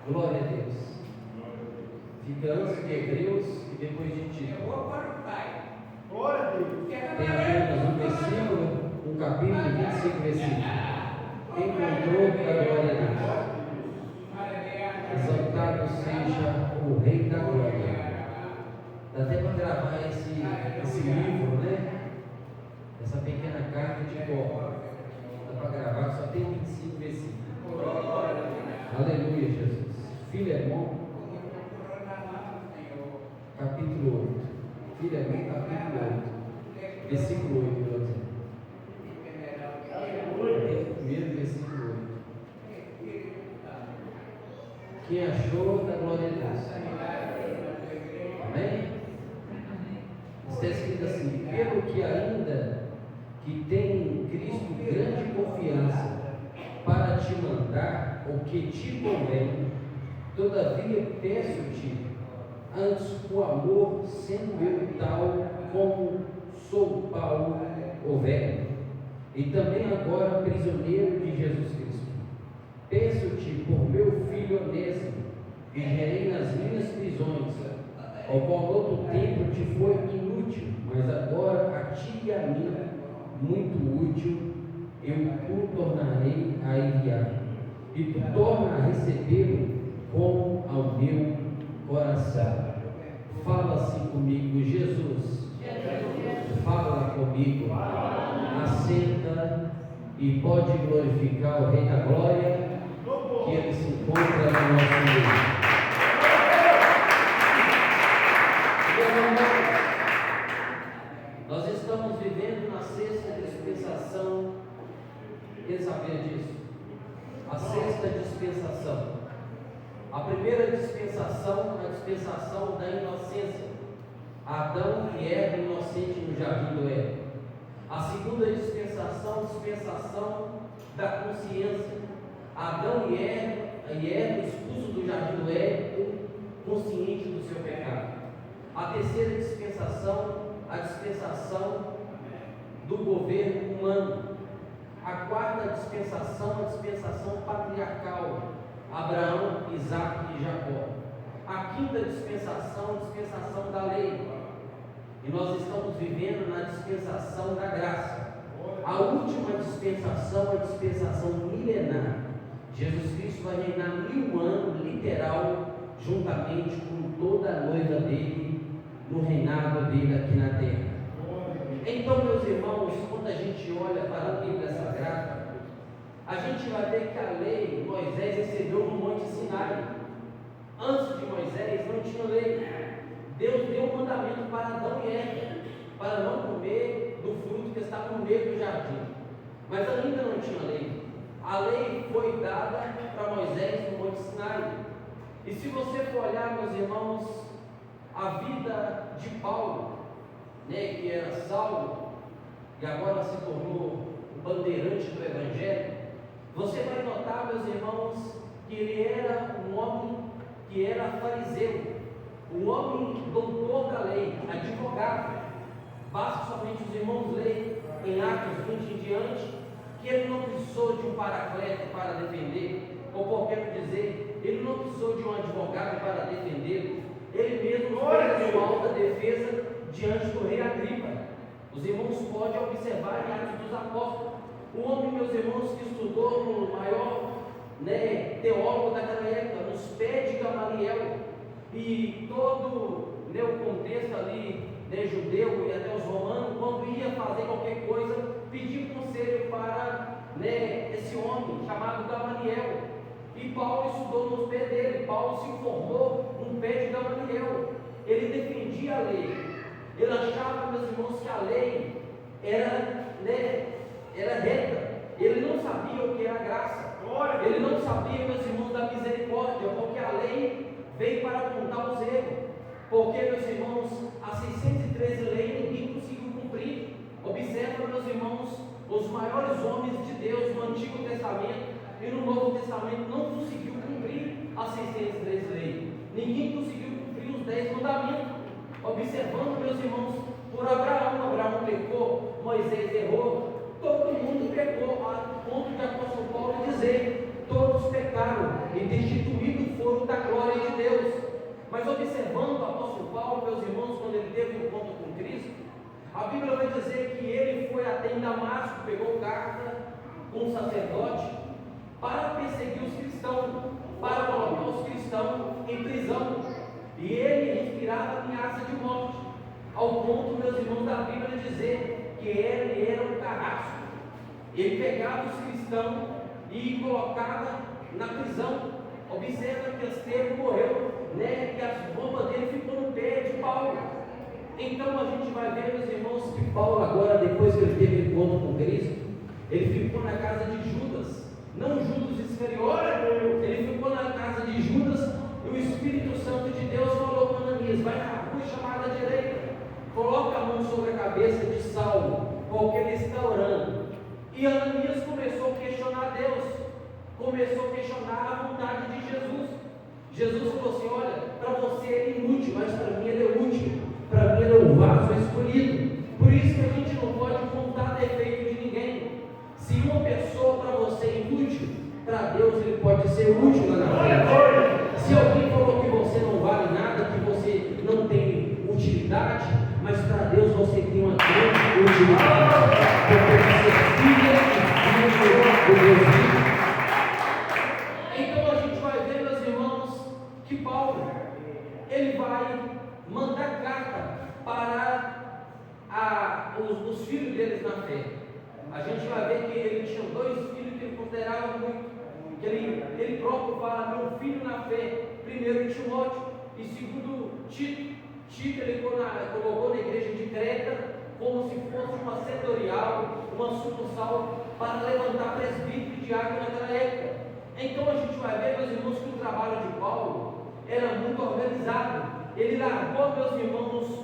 Glória a Deus. Fica antes de Hebreus e depois de Tito. Glória a Deus. Tem apenas um versículo, um capítulo, 25 versículos. Encontrou a glória a Deus. Exaltado seja o Rei da Glória. Dá até para gravar esse livro, né? Essa pequena carta de cor. Dá para gravar, só tem 25 versículos. Aleluia, Jesus. Filemão, capítulo 8. Filemão, capítulo 8. Versículo 8, eu vou dizer. Primeiro versículo 8. Quem achou da glória de Deus? Amém? Está escrito assim: pelo que ainda que tem em Cristo grande confiança para te mandar o que te convém, todavia peço-te, antes por amor, sendo eu tal como sou Paulo, o velho, e também agora prisioneiro de Jesus Cristo, peço-te por meu filho Onésimo, que gerei nas minhas prisões, ao qual outro tempo te foi inútil, mas agora a ti e a mim muito útil, eu o tornarei a enviar, e tu torna a recebê-lo como ao meu coração. Fala assim comigo, Jesus. Fala comigo. Assenta e pode glorificar o Rei da Glória, que ele se encontra no nosso meio. Nós estamos vivendo na sexta dispensação. Quem sabia disso? A sexta dispensação. A primeira dispensação é a dispensação da inocência. Adão e Eva inocente no jardim do Éden. A segunda dispensação, dispensação da consciência. Adão e Eva expulsos do jardim do Éden, consciente do seu pecado. A terceira dispensação, a dispensação do governo humano. A quarta dispensação, a dispensação patriarcal, Abraão, Isaac e Jacó. A quinta dispensação, a dispensação da lei. E nós estamos vivendo na dispensação da graça. A última dispensação é a dispensação milenar. Jesus Cristo vai reinar 1000 anos, literal, juntamente com toda a noiva dele, no reinado dele aqui na terra. Então, meus irmãos, quando a gente olha para a Bíblia Sagrada, a gente vai ver que a lei Moisés recebeu no Monte Sinai. Antes de Moisés não tinha lei. Deus deu um mandamento para Adão e Eva, para não comer do fruto que estava no meio do jardim. Mas ainda não tinha lei. A lei foi dada para Moisés no Monte Sinai. E se você for olhar, meus irmãos, a vida de Paulo, que era Saulo, e agora se tornou o bandeirante do Evangelho, você vai notar, meus irmãos, que ele era um homem que era fariseu, um homem doutor da lei, advogado. Basta somente os irmãos lerem em Atos 20 em diante, que ele não precisou de um paracleto para defender, ou por que dizer, ele não precisou de um advogado para defendê-lo. Ele mesmo fez a sua alta defesa diante do rei Agripa. Os irmãos podem observar em Atos dos Apóstolos. Um homem, meus irmãos, que estudou no maior teólogo daquela época, nos pés de Gamaliel, e todo o contexto ali, judeu e até os romanos, quando ia fazer qualquer coisa, pedia conselho para esse homem chamado Gamaliel. E Paulo estudou nos pés dele. Paulo se formou no pé de Gamaliel. Ele defendia a lei. Ele achava, meus irmãos, que a lei era reta. Ele não sabia o que era graça. Ele não sabia, meus irmãos, da misericórdia, porque a lei veio para apontar os erros. Porque, meus irmãos, as 613 leis ninguém conseguiu cumprir. Observa, meus irmãos, os maiores homens de Deus no Antigo Testamento e no Novo Testamento não conseguiu cumprir as 613 leis. Ninguém conseguiu cumprir os 10 mandamentos. Observando, meus irmãos, por Abraão. Abraão pecou, Moisés errou, todo mundo pecou, a ponto de apóstolo Paulo dizer: todos pecaram e destituídos foram A Bíblia vai dizer que ele foi até em Damasco, pegou carta com um sacerdote para perseguir os cristãos, para colocar os cristãos em prisão. E ele respirava ameaça de morte, ao ponto, meus irmãos, da Bíblia dizer que ele era um carrasco. Ele pegava os cristãos e colocava na prisão. Observa que Estevão morreu, né? Que as roupas dele ficou no pé de Paulo. Então a gente vai ver, meus irmãos, que Paulo agora, depois que ele teve encontro com Cristo, ele ficou na casa de Judas, não Judas Iscariote, ele ficou na casa de Judas, e o Espírito Santo de Deus falou com Ananias: vai na rua chamada direita, coloca a mão sobre a cabeça de Saulo, porque ele está orando. E Ananias começou a questionar Deus, começou a questionar a vontade de Jesus. Jesus falou assim: olha, para você ele é inútil, mas para mim ele é útil, para mim ele é um vaso escolhido. Por isso que a gente não pode contar defeito de ninguém. Se uma pessoa para você é inútil, para Deus ele pode ser útil lá na frente. Se alguém falou que você não vale nada, que você não tem utilidade, mas para Deus você tem uma grande utilidade, porque você é filha e filho do Deus vivo. Então a gente vai ver, meus irmãos, que Paulo ele vai mandar carta para os filhos deles na fé. A gente vai ver que ele tinha 2 filhos que ele considerava muito, que ele próprio fala: meu filho na fé, primeiro Timóteo e segundo Tito. Tito ele colocou na igreja de Creta como se fosse uma setorial, uma sucursal para levantar presbítero e diácono naquela época. Então a gente vai ver, meus irmãos, que o trabalho de Paulo era muito organizado. Ele largou, meus irmãos,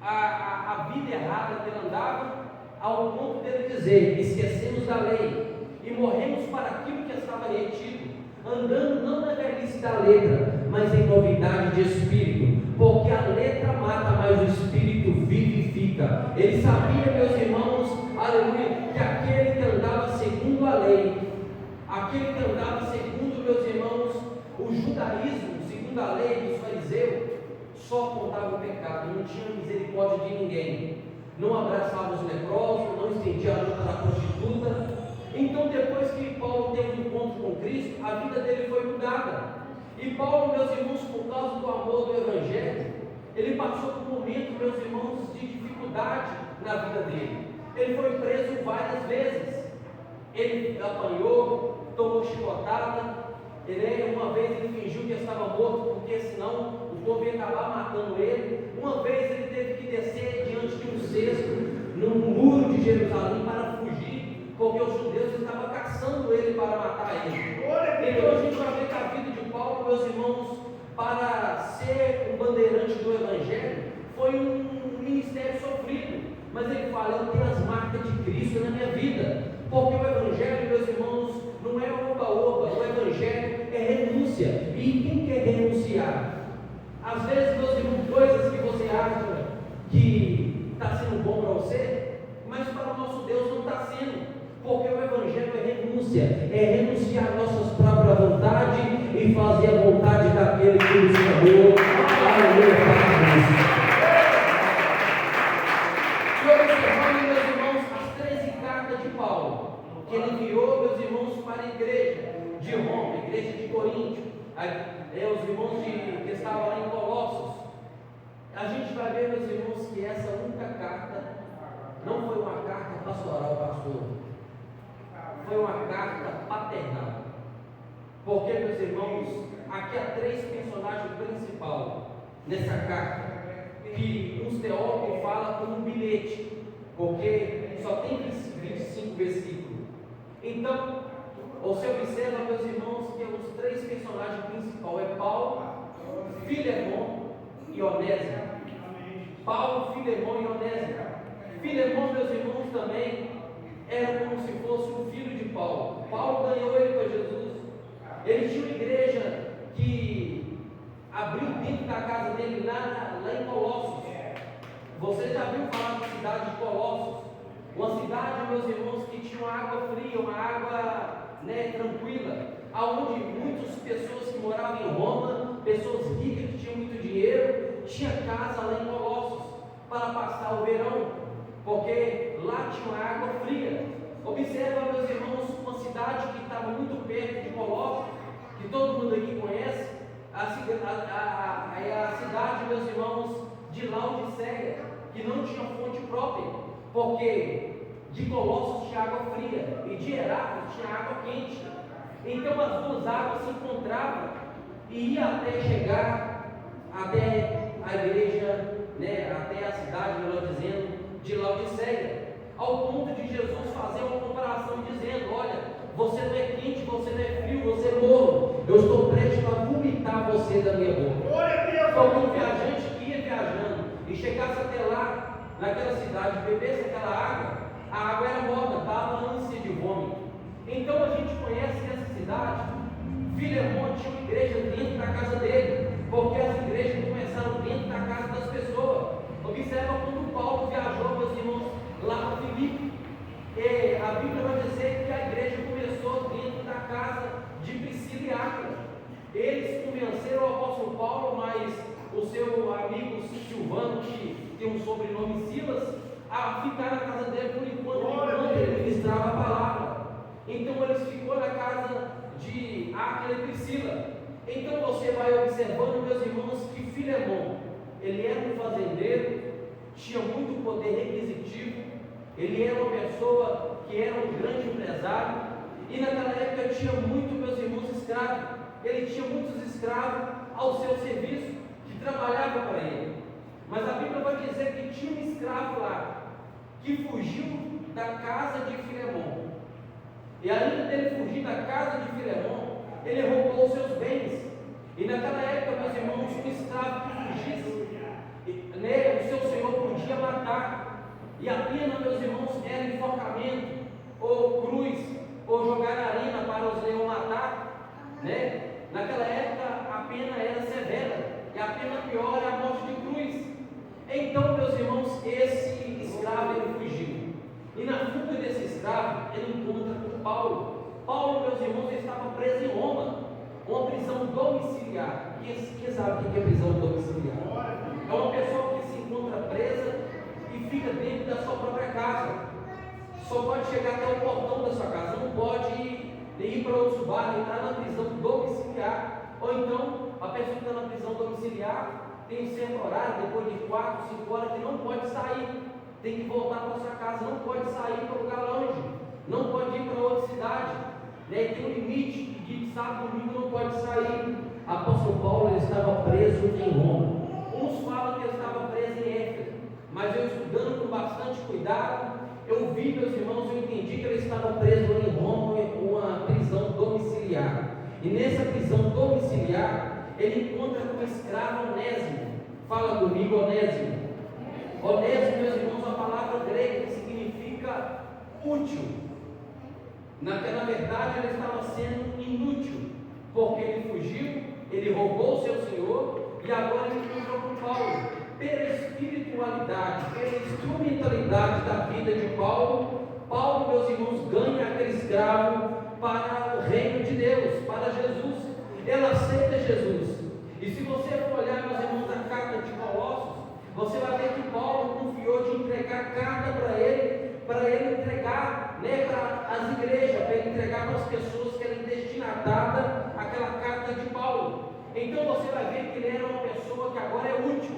a vida errada que ele andava, ao ponto dele dizer: esquecemos da lei e morremos para aquilo que estava retido, andando não na velhice da letra, mas em novidade de espírito, porque a letra mata, mas o espírito vivifica. Ele sabia, meus irmãos, aleluia, que aquele que andava segundo a lei, aquele que andava segundo, meus irmãos, o judaísmo, segundo a lei dos fariseus, só apontava o pecado, não tinha misericórdia de ninguém, não abraçava os leprosos, não estendia a luta da prostituta. Então, depois que Paulo teve um encontro com Cristo, a vida dele foi mudada. E Paulo, meus irmãos, por causa do amor do Evangelho, ele passou por momentos, meus irmãos, de dificuldade na vida dele. Ele foi preso várias vezes, ele apanhou, tomou chicotada. Uma vez ele fingiu que estava morto, porque senão o povo ia acabar matando ele. Uma vez ele teve que descer diante de um cesto, no muro de Jerusalém, para fugir, porque os judeus estavam caçando ele para matar ele. Então a gente vai ver que a vida de Paulo, meus irmãos, para ser um bandeirante do Evangelho, foi um ministério sofrido. Mas ele fala: eu tenho as marcas de Cristo na minha vida, porque o Evangelho, meus irmãos, não é oba-oba, o Evangelho é renúncia. E quem quer renunciar? Às vezes, meus irmãos, coisas que você acha que está sendo bom para você, mas para o nosso Deus não está sendo, porque o Evangelho é renúncia, é renunciar às nossas próprias vontades e fazer a vontade daquele que nos chamou. Aleluia, Pai. Meus irmãos, as 13 cartas de Paulo, que ele enviou, meus irmãos, para a igreja de Roma, a igreja de Coríntio, os irmãos que estavam lá em Colossos. A gente vai ver, meus irmãos, que essa única carta não foi uma carta pastoral, pastor, foi uma carta paternal. Porque, meus irmãos, aqui há 3 personagens principais nessa carta, que uns teólogos falam como um bilhete, porque só tem 25 versículos. Então, você observa, meus irmãos, que os 3 personagens principais é Paulo, Filemon e Onésimo. Paulo, Filemon e Onésimo. Filemon, meus irmãos, também era como se fosse um filho de Paulo. Paulo ganhou ele para Jesus. Ele tinha uma igreja que abriu dentro da casa dele lá em Colossos. Você já viu falar da cidade de Colossos? Uma cidade, meus irmãos, que tinha uma água fria, uma água tranquila, aonde muitas pessoas que moravam em Roma, pessoas ricas que tinham muito dinheiro, tinha casa lá em Colossos para passar o verão. porque lá tinha uma água fria. Observa, meus irmãos, uma cidade que estava muito perto de Colossos, que todo mundo aqui conhece, a cidade, meus irmãos, de Laodiceia, que não tinha fonte própria, porque de Colossos tinha água fria e de Herápolis tinha água quente. Então as duas águas se encontravam e ia até chegar até a igreja, até a cidade, melhor dizendo, de Laodiceia, ao ponto de Jesus fazer uma comparação dizendo: olha, você não é quente, você não é frio, você é morno, eu estou prestes a vomitar você da minha boca. Só que um viajante que ia viajando e chegasse até lá, naquela cidade, bebesse aquela água, a água era morna, estava ânsia de vômito. Então a gente conhece essa cidade. Filemon tinha uma igreja dentro da casa dele, porque as igrejas começaram dentro da casa das pessoas. Observa quando Paulo viajou, meus irmãos, lá para Filipe. A Bíblia vai dizer que a igreja começou dentro da casa de Priscila e Áquila. Eles convenceram o apóstolo Paulo, mas o seu amigo Silvano, que tem um sobrenome Silas, a ficar na casa dele por enquanto ele ministrava a palavra. Então eles ficou na casa de Áquila e Priscila. Então você vai observando, meus irmãos, que Filemon, ele era um fazendeiro, tinha muito poder requisitivo, ele era uma pessoa que era um grande empresário, e naquela época tinha muito, meus irmãos, escravos. Ele tinha muitos escravos ao seu serviço, que trabalhavam para ele. Mas a Bíblia vai dizer que tinha um escravo lá, que fugiu da casa de Filemon. E além dele fugir da casa de Filemon, ele roubou os seus bens. E naquela época, meus irmãos, um escravo que fugisse, o seu senhor podia matar. E a pena, meus irmãos, era enforcamento, ou cruz, ou jogar na arena para os leões matar. Naquela época a pena era severa, e a pena pior é a morte de cruz. Então, meus irmãos, esse escravo ele fugiu. E na fuga desse escravo, ele encontra com Paulo. Paulo, meus irmãos, ele estava preso em Roma, uma prisão domiciliar. Quem sabe o que é prisão domiciliar? É uma pessoa que se encontra presa e fica dentro da sua própria casa. Só pode chegar até o portão da sua casa, não pode ir para outros bairros, entrar na prisão domiciliar. Ou então, a pessoa que está na prisão domiciliar tem um certo horário, depois de 4, 5 horas, que não pode sair, tem que voltar para sua casa, não pode sair para um lugar longe, não pode ir para outra cidade, tem um limite, de sábado, domingo não pode sair. Apóstolo Paulo ele estava preso em Roma. Uns falam que ele estava preso em Éfeso, mas eu estudando com bastante cuidado, eu vi, meus irmãos, eu entendi que ele estava preso em Roma, em uma prisão domiciliar. E nessa prisão domiciliar, ele encontra com o escravo Onésimo. Fala comigo, Onésimo. Onésimo, meus irmãos, é uma palavra grega que significa útil. Na verdade, ele estava sendo inútil, porque ele fugiu, ele roubou o seu senhor, e agora ele encontrou com Paulo. Pela espiritualidade, pela instrumentalidade da vida de Paulo, meus irmãos, ganha aquele escravo para o reino de Deus, para Jesus. Ele aceita Jesus. E se você for olhar, meus irmãos, a carta de Colossos, você vai ver que Paulo confiou de entregar a carta para ele entregar para as igrejas, para ele entregar para as pessoas que eram destinadas aquela carta de Paulo. Então você vai ver que ele era uma pessoa que agora é útil.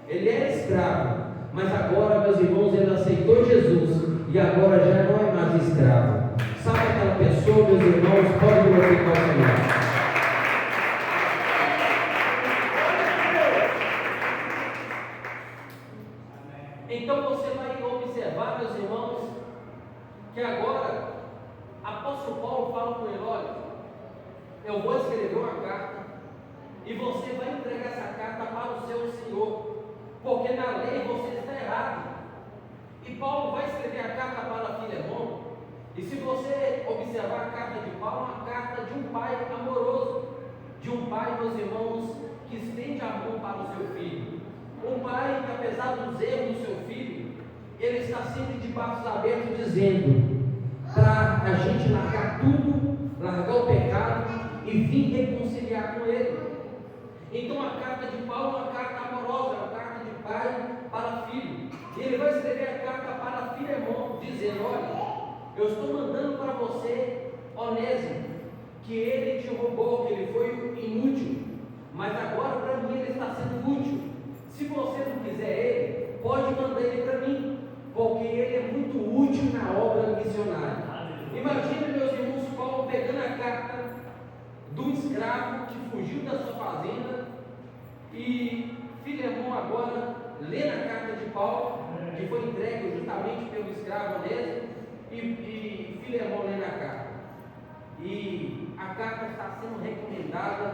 Ele era escravo, mas agora, meus irmãos, ele aceitou Jesus e agora já não é mais escravo. Sabe aquela pessoa, meus irmãos, pode glorificar o Senhor. Então você vai observar, meus irmãos, que agora apóstolo Paulo fala com ele: olha, eu vou escrever uma carta e você vai entregar essa carta para o seu senhor, porque na lei você está errado. E Paulo vai escrever a carta para Filemon, e se você observar a carta de Paulo, é uma carta de um pai amoroso, de um pai, meus irmãos, que estende a mão para o seu filho. Um pai que, apesar dos erros do seu filho, ele está sempre de braços abertos, dizendo para a gente largar tudo, largar o pecado e vir reconciliar com ele. Então a carta de Paulo é uma carta amorosa, é uma carta de pai para filho. E ele vai escrever a carta para eu estou mandando para você Onésimo, que ele te roubou, que ele foi inútil, mas agora para mim ele está sendo útil. Se você não quiser ele, pode mandar ele para mim, porque ele é muito útil na obra missionária. Imagina, meus irmãos, Paulo pegando a carta do escravo que fugiu da sua fazenda, e Filemão agora lendo a carta de Paulo, que foi entregue justamente pelo escravo Onésimo, e Filemão lendo a carta. E a carta está sendo recomendada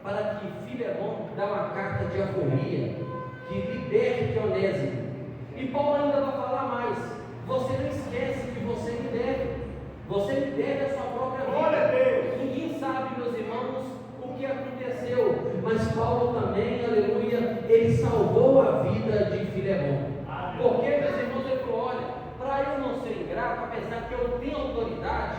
para que Filemão dê uma carta de alforria, que liberte Onésimo. E Paulo ainda vai falar mais: você não esquece que você me deve. Você me deve a sua própria vida. Ninguém sabe, meus irmãos, o que aconteceu, mas Paulo também, aleluia, ele salvou a vida de Filemão. Porque, meus irmãos, ele falou: olha, para eu não ser ingrato, apesar que eu tenho autoridade,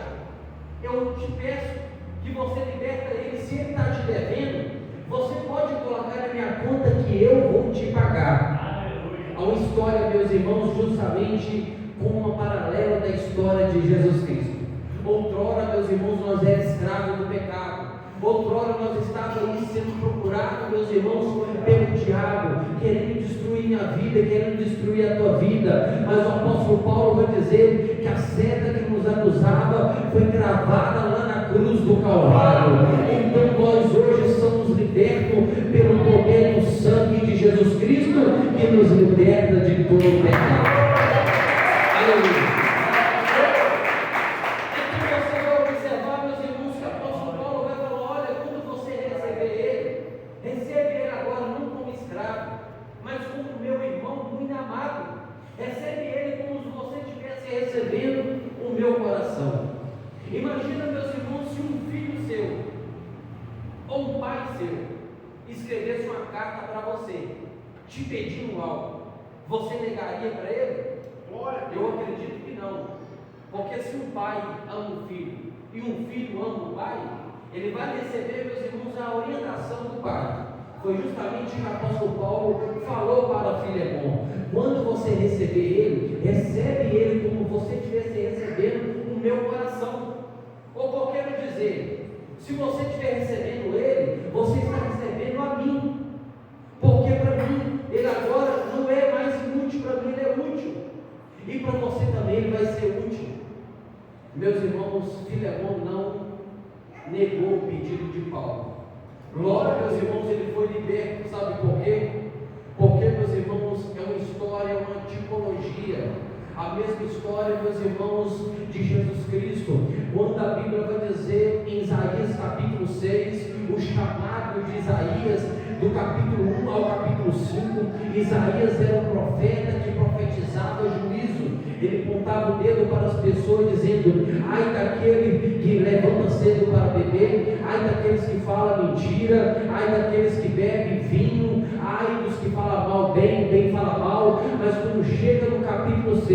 eu te peço que você liberta ele. Se ele está te devendo, você pode colocar na minha conta que eu vou te pagar. Há uma história, meus irmãos, justamente com uma paralela da história de Jesus Cristo. Outrora, meus irmãos, nós éramos escravos do pecado. Outrora nós estávamos sendo procurados, meus irmãos, pelo diabo, querendo destruir minha vida, querendo destruir a tua vida. Mas o apóstolo Paulo vai dizer que a seta que nos acusava foi cravada lá na cruz do Calvário. Então nós hoje somos libertos pelo poder do sangue de Jesus Cristo, que nos liberta de todo o pecado. Aleluia. Recebe ele como se você estivesse recebendo o meu coração. Imagina, meus irmãos, se um filho seu ou um pai seu escrevesse uma carta para você, te pedindo algo, você negaria para ele? Eu acredito que não. Porque se um pai ama um filho e um filho ama o pai, ele vai receber, meus irmãos, a orientação do pai. Foi justamente o que o apóstolo Paulo falou para Filemão: quando você receber ele, recebe ele como você estivesse recebendo o meu coração. Ou que eu quero dizer, se você estiver recebendo ele, você está recebendo a mim. Porque para mim, ele agora não é mais inútil, para mim ele é útil. E para você também ele vai ser útil. Meus irmãos, Filemão não negou o pedido de Paulo. Logo, meus irmãos, ele foi liberto. Sabe por quê? Porque, meus irmãos, é uma história, uma tipologia. A mesma história, meus irmãos, de Jesus Cristo. Quando a Bíblia vai dizer em Isaías capítulo 6, o chamado de Isaías, do capítulo 1 ao capítulo 5, Isaías era um profeta que profetizava juízo. Ele apontava o dedo para as pessoas dizendo: ai daquele que levanta cedo para beber, ai daqueles que falam mentira, ai daqueles que bebem vinho, ai dos que falam mal bem, bem fala mal. Mas quando chega no capítulo 6,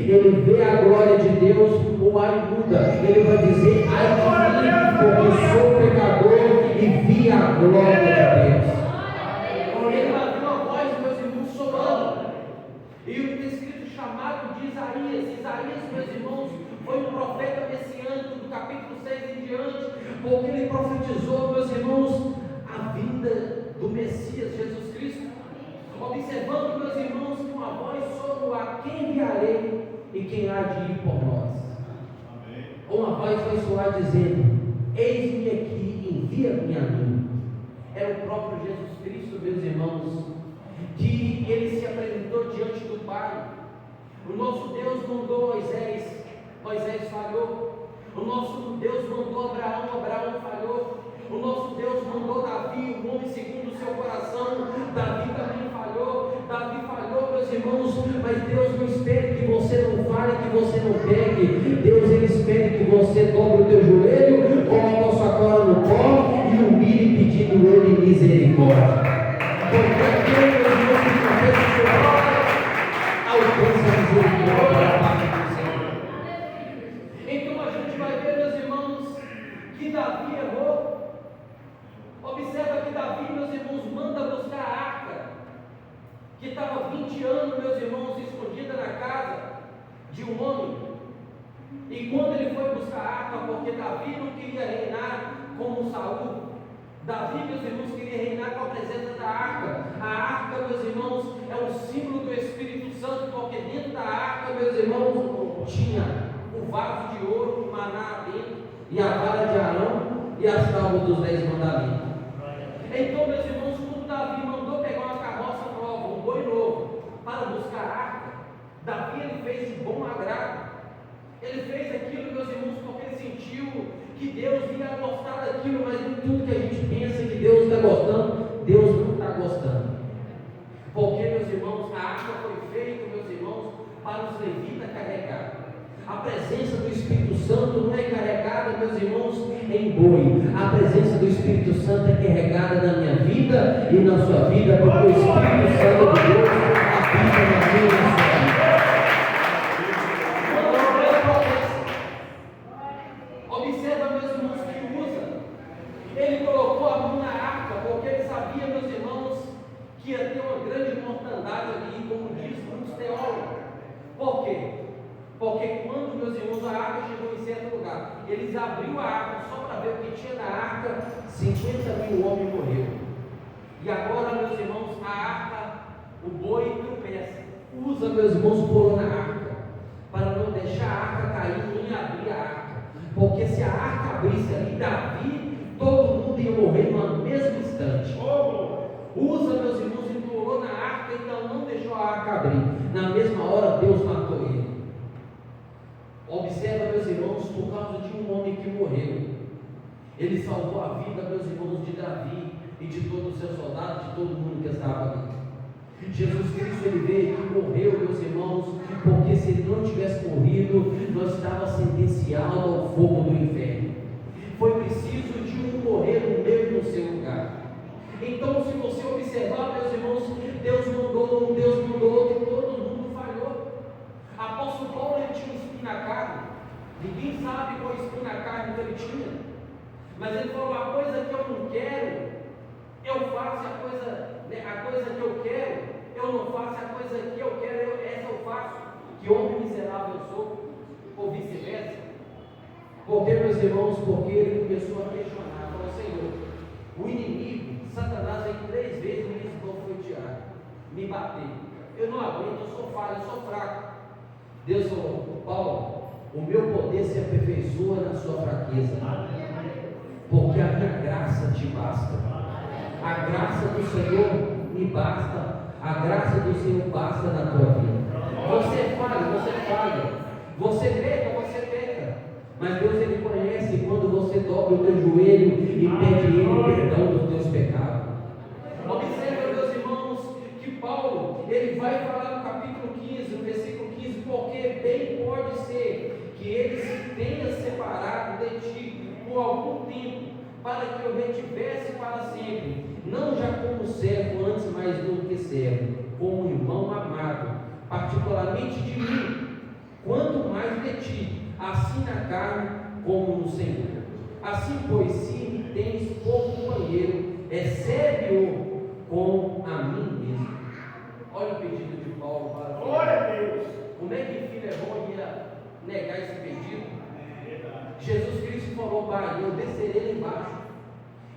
ele vê a glória de Deus, o ai muda, ele vai dizer: ai de mim, porque sou pecador e vi a glória de Deus. Ele vai ver uma voz, meus irmãos, soando. E o que está escrito, chamado de Isaías. Isaías, meus irmãos, foi um profeta messiânico do capítulo 6 em diante, porque ele profetizou, meus irmãos, a vinda do Messias, Jesus Cristo. Observando, meus irmãos, que uma voz soou: a quem enviarei e quem há de ir por nós? Amém. Uma voz vai soar dizendo: eis-me aqui, envia-me a mim. É o próprio Jesus Cristo, meus irmãos, que ele se apresentou diante do Pai. O nosso Deus mandou Moisés, Moisés falhou. O nosso Deus mandou Abraão, Abraão falhou. O nosso Deus mandou Davi, o homem segundo o seu coração. Davi também falhou. Davi falhou, meus irmãos. Mas Deus não espera que você não fale, que você não pegue. Deus, ele espera que você dobre o teu joelho, coloque a sua cola no pó e humilhe pedindo ele misericórdia. Porque aquele, meus irmãos, que confessa o seu nome, alcança a misericórdia da parte do Senhor. Então a gente vai ver, meus irmãos, que Davi errou. Observa que Davi, meus irmãos, manda buscar a arca, que estava 20 anos, meus irmãos, escondida na casa de um homem. E quando ele foi buscar a arca, porque Davi não queria reinar como Saul, Davi, meus irmãos, queria reinar com a presença da arca. A arca, meus irmãos, é um símbolo do Espírito Santo, porque dentro da arca, meus irmãos, tinha o vaso de ouro, o maná dentro, e a vara de Arão e as tábuas dos 10 mandamentos. Então, meus irmãos, quando Davi mandou pegar uma carroça nova, um boi novo, para buscar a arca, Davi ele fez de bom agrado. Ele fez aquilo, meus irmãos, porque ele sentiu que Deus ia gostar daquilo, mas nem tudo que a gente pensa que Deus está gostando, Deus não está gostando. Porque, meus irmãos, a arca foi feita, meus irmãos, para os levitas carregar. A presença do Espírito Santo não é carregada, meus irmãos, em boi. A presença do Espírito Santo é carregada na minha vida e na sua vida, porque o Espírito Santo de Deus habita na minha e na sua vida. Observa, meus irmãos, que usa. Ele colocou a mão na arca, porque ele sabia, meus irmãos, que ia ter uma grande mortandade ali, como diz muitos teólogos. Por quê? Porque quando, meus irmãos, a arca chegou em certo lugar, eles abriram a arca só para ver o que tinha na arca. 50.000 homens morreram. E agora, meus irmãos, a arca, o boi tropeça. Usa, meus irmãos, pulou na arca, para não deixar a arca cair nem abrir a arca. Porque se a arca abrisse ali, Davi, todo mundo ia morrer no mesmo instante. Usa, meus irmãos, e pulou na arca, então não deixou a arca abrir. Na mesma hora, Deus matou ele. Observa, meus irmãos, por causa de um homem que morreu, ele salvou a vida, meus irmãos, de Davi e de todos os seus soldados, de todo mundo que estava ali. Jesus Cristo, ele veio e morreu, meus irmãos, porque se ele não tivesse morrido, nós estávamos sentenciados ao fogo do inferno. Foi preciso de um morrer no meu e no seu lugar. Então, se você observar, meus irmãos, Deus mandou um, Deus mandou outro, e todo mundo falhou. Apóstolo Paulo, ele tinha um espinho na carne. Ninguém sabe qual espinho na carne que ele tinha. Mas ele falou: a coisa que eu não quero, eu faço, a coisa que eu quero, eu não faço, a coisa que eu quero, essa eu faço. Que homem miserável eu sou, ou vice-versa. Porque, meus irmãos, porque ele começou a questionar, falou: Senhor, o inimigo, Satanás, veio 3 vezes me esbofetear, me bater. Eu não aguento, eu sou falho, eu sou fraco. Deus falou: Paulo, o meu poder se aperfeiçoa na sua fraqueza, porque a minha graça te basta. A graça do Senhor me basta. A graça do Senhor basta na tua vida. Você falha. Você peca. Mas Deus, ele conhece quando você dobra o teu joelho e pede ele perdão dos teus pecados. Observa, meus irmãos, que Paulo, ele vai falar no capítulo 15, no versículo 15, porque bem pode ser que ele se tenha separado de ti por algum tempo, para que eu retivesse para sempre, não já como servo, antes mais do que servo, como irmão amado, particularmente de mim, quanto mais de ti, assim na carne como no Senhor. Assim, pois, se me tens por companheiro, serve-o com a mim mesmo. Olha o pedido de Paulo para Glória a Deus. Como é que filho é bom ia negar esse pedido? Jesus Cristo falou: Pai, eu descerei lá embaixo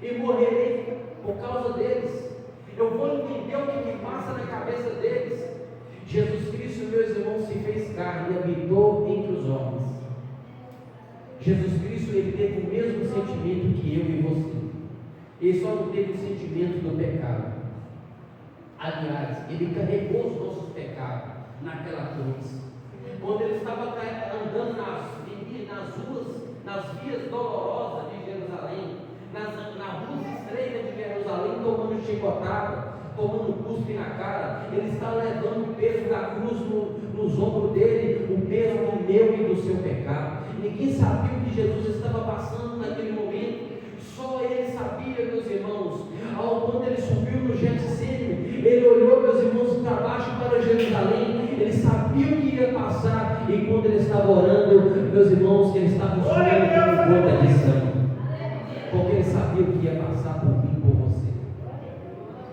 e morrerei por causa deles. Eu vou entender o que passa na cabeça deles. Jesus Cristo, meus irmãos, se fez carne e habitou entre os homens. Jesus Cristo, ele teve o mesmo sentimento que eu e você. Ele só não teve o sentimento do pecado. Aliás, ele carregou os nossos pecados naquela cruz. Quando ele estava andando nas vias dolorosas de Jerusalém, nas ruas estreitas de Jerusalém, tomando chicotada, tomando cuspe na cara, ele está levando o peso da cruz nos ombros dele, o peso do meu e do seu pecado. Ninguém sabia o que Jesus estava passando naquele momento, só ele sabia, meus irmãos. Quando ele subiu no Getsêmani, ele olhou, meus irmãos, para baixo, para Jerusalém, ele sabia o que ia passar, e quando ele estava orando, meus irmãos, ele estava suando com gota de sangue, porque ele sabia o que ia passar por mim e por você.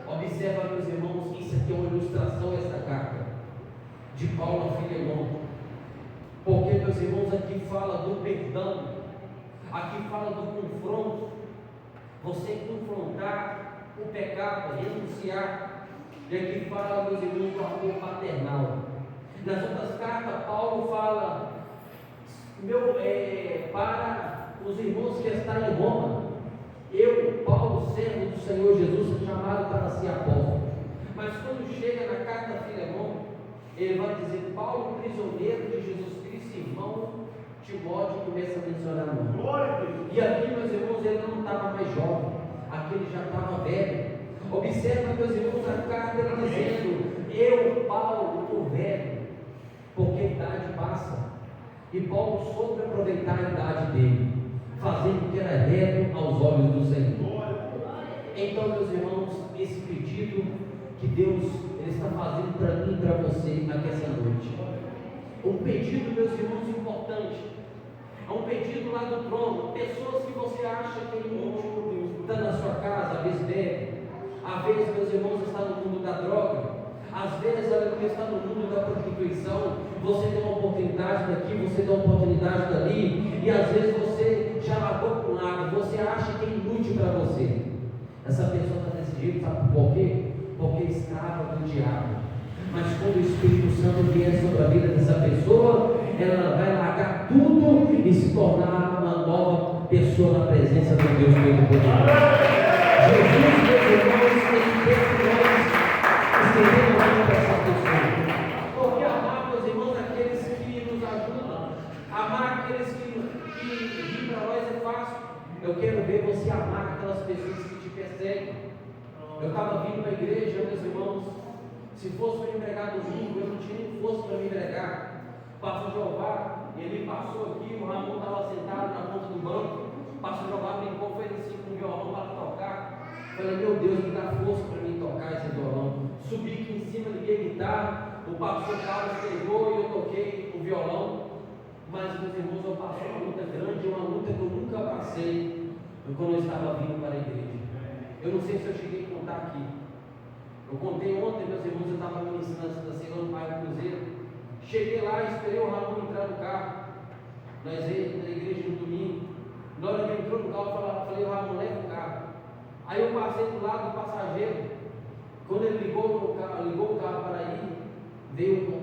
Observa, meus irmãos, isso aqui é uma ilustração, essa carta de Paulo a Filemão. Porque, meus irmãos, aqui fala do perdão, aqui fala do confronto, você confrontar o pecado, renunciar. E aqui fala, meus irmãos, do amor paternal. Nas outras cartas, Paulo fala para os irmãos que estão em Roma, eu, Paulo, servo do Senhor Jesus, sou chamado para ser apóstolo. Mas quando chega na carta a Filemão, ele vai dizer: Paulo, prisioneiro de Jesus Cristo, irmão Timóteo, começa a mencionar o nome. E aqui, meus irmãos, ele não estava mais jovem, aqui ele já estava velho. Observa, meus irmãos, a carta ele dizendo: eu, Paulo, o velho, porque a idade passa. E Paulo soube aproveitar a idade dele, fazendo o que era reto aos olhos do Senhor. Então, meus irmãos, esse pedido que Deus ele está fazendo para mim e para você aqui essa noite, um pedido, meus irmãos, importante, é um pedido lá do trono. Pessoas que você acha que é inútil, está na sua casa, às vezes bebe, às vezes, meus irmãos, está no mundo da droga, às vezes ela está no mundo da prostituição. Você tem uma oportunidade daqui, você tem uma oportunidade dali, e às vezes você já largou para um lado, você acha que é inútil para você. Essa pessoa está desse jeito, sabe por quê? Porque é escrava do diabo. Mas quando o Espírito Santo vier sobre a vida dessa pessoa, ela vai largar tudo e se tornar uma nova pessoa na presença do Deus Todo-Poderoso. Jesus, meus irmãos, ele quer que nós estejamos para essa pessoa. Porque amar, meus irmãos, aqueles que nos ajudam, amar aqueles que vêm para nós é fácil. Eu quero ver você amar aquelas pessoas que te perseguem. Eu estava vindo para a igreja, meus irmãos, se fosse para me pregar domingo, eu não tinha nem força para me pregar. Pastor Jeová, ele passou aqui, o Ramon estava sentado na ponta do banco. Pastor Jeová brincou, fez assim com o violão para tocar. Falei: meu Deus, me dá força para mim tocar esse violão. Subi aqui em cima, liguei a guitarra, o pastor Carlos pegou e eu toquei o violão. Mas, meus irmãos, eu passei uma luta grande, uma luta que eu nunca passei quando eu estava vindo para a igreja. Eu não sei se eu cheguei a contar aqui. Eu contei ontem, meus irmãos, eu estava ministrando na segunda bairro do Cruzeiro. Cheguei lá, esperei o Ramon entrar no carro. Nós íamos na igreja no domingo. Na hora que ele entrou no carro, eu falei: Ramon, leva o carro. Aí eu passei do lado do passageiro. Quando ele ligou o carro para ir, veio